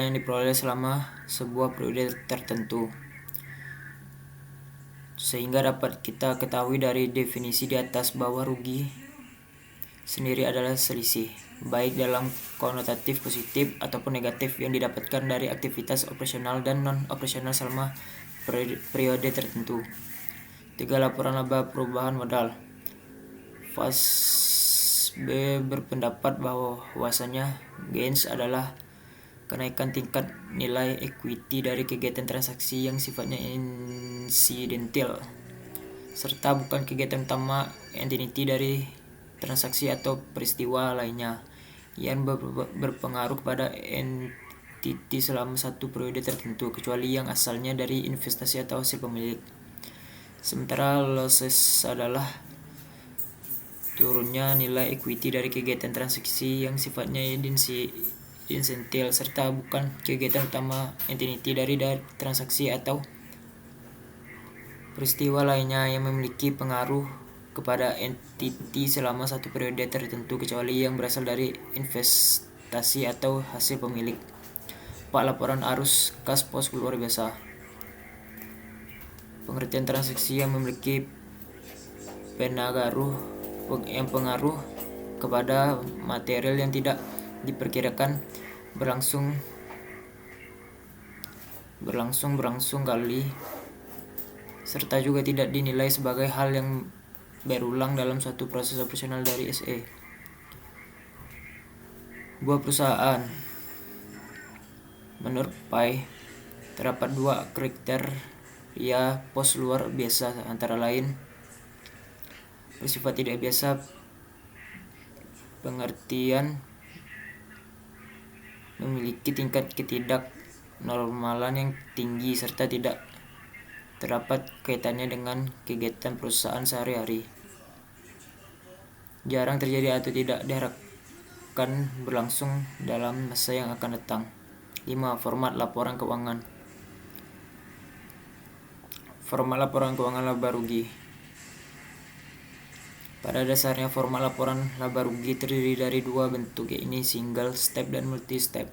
yang diperoleh selama sebuah periode tertentu. Sehingga dapat kita ketahui dari definisi di atas bahwa rugi sendiri adalah selisih, baik dalam konotatif positif ataupun negatif yang didapatkan dari aktivitas operasional dan non-operasional selama periode tertentu. 3. Laporan laba perubahan modal. FASB berpendapat bahwasanya gains adalah kenaikan tingkat nilai equity dari kegiatan transaksi yang sifatnya insidental, serta bukan kegiatan utama entity dari transaksi atau peristiwa lainnya yang berpengaruh kepada entity selama satu periode tertentu, kecuali yang asalnya dari investasi atau hasil pemilik. Sementara losses adalah turunnya nilai equity dari kegiatan transaksi yang sifatnya incidental serta bukan kegiatan utama entity dari transaksi atau peristiwa lainnya yang memiliki pengaruh kepada entity selama satu periode tertentu, kecuali yang berasal dari investasi atau hasil pemilik. 4. Laporan arus kas pos luar biasa. Pengertian transaksi yang memiliki pengaruh kepada material yang tidak diperkirakan berlangsung kali, serta juga tidak dinilai sebagai hal yang berulang dalam suatu proses operasional dari SE. Buah perusahaan. Menurut Pai, terdapat 2 kriteria pos luar biasa, antara lain bersifat tidak biasa, pengertian memiliki tingkat ketidaknormalan yang tinggi, serta tidak terdapat kaitannya dengan kegiatan perusahaan sehari-hari, jarang terjadi atau tidak diharapkan berlangsung dalam masa yang akan datang. 5. Format laporan keuangan. Format laporan keuangan laba rugi. Pada dasarnya format laporan laba rugi terdiri dari 2 bentuk, yaitu single step dan multi step.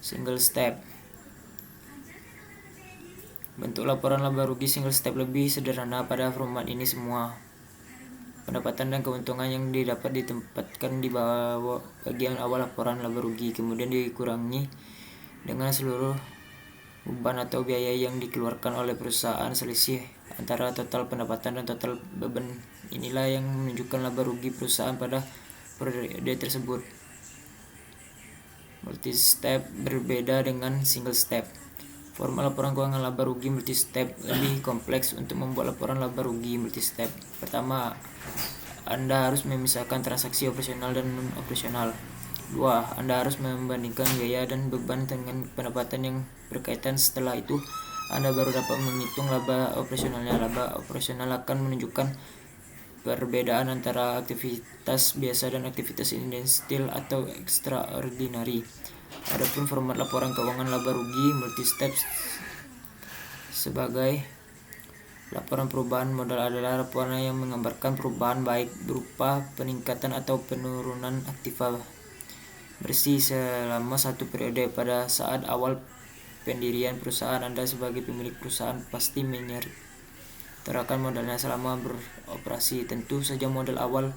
Single step. Bentuk laporan laba rugi single step lebih sederhana. Pada format ini semua pendapatan dan keuntungan yang didapat ditempatkan di bawah bagian awal laporan laba rugi, kemudian dikurangi dengan seluruh beban atau biaya yang dikeluarkan oleh perusahaan. Selisih antara total pendapatan dan total beban inilah yang menunjukkan laba rugi perusahaan pada periode tersebut. Multi step berbeda dengan single step. Format laporan keuangan laba rugi multi step lebih kompleks untuk membuat laporan laba rugi multi step. Pertama, Anda harus memisahkan transaksi operasional dan non operasional. 2. Anda harus membandingkan biaya dan beban dengan pendapatan yang berkaitan. Setelah itu, Anda baru dapat menghitung laba operasionalnya. Laba operasional akan menunjukkan perbedaan antara aktivitas biasa dan aktivitas incidental atau extraordinary. Adapun format laporan keuangan laba rugi multi step sebagai laporan perubahan modal adalah laporan yang menggambarkan perubahan baik berupa peningkatan atau penurunan aktiva bersih selama satu periode. Pada saat awal pendirian perusahaan, Anda sebagai pemilik perusahaan pasti menyertakan modalnya selama beroperasi. Tentu saja modal awal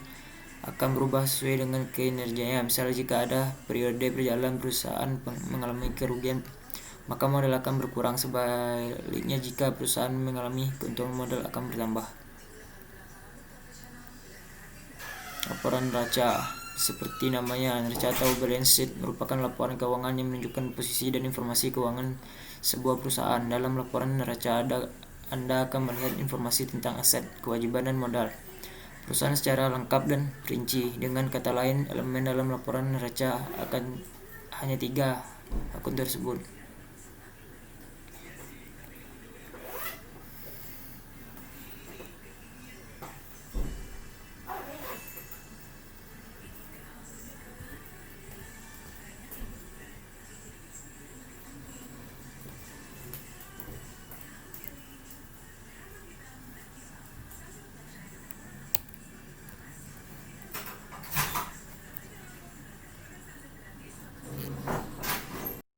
akan berubah sesuai dengan kinerjanya. Misalnya, jika ada periode berjalan perusahaan mengalami kerugian, maka modal akan berkurang. Sebaliknya, jika perusahaan mengalami keuntungan, modal akan bertambah. Laporan neraca. Seperti namanya, neraca atau balance sheet merupakan laporan keuangan yang menunjukkan posisi dan informasi keuangan sebuah perusahaan. Dalam laporan neraca, Anda akan melihat informasi tentang aset, kewajiban, dan modal perusahaan secara lengkap dan perinci. Dengan kata lain, elemen dalam laporan neraca akan hanya 3 akun tersebut.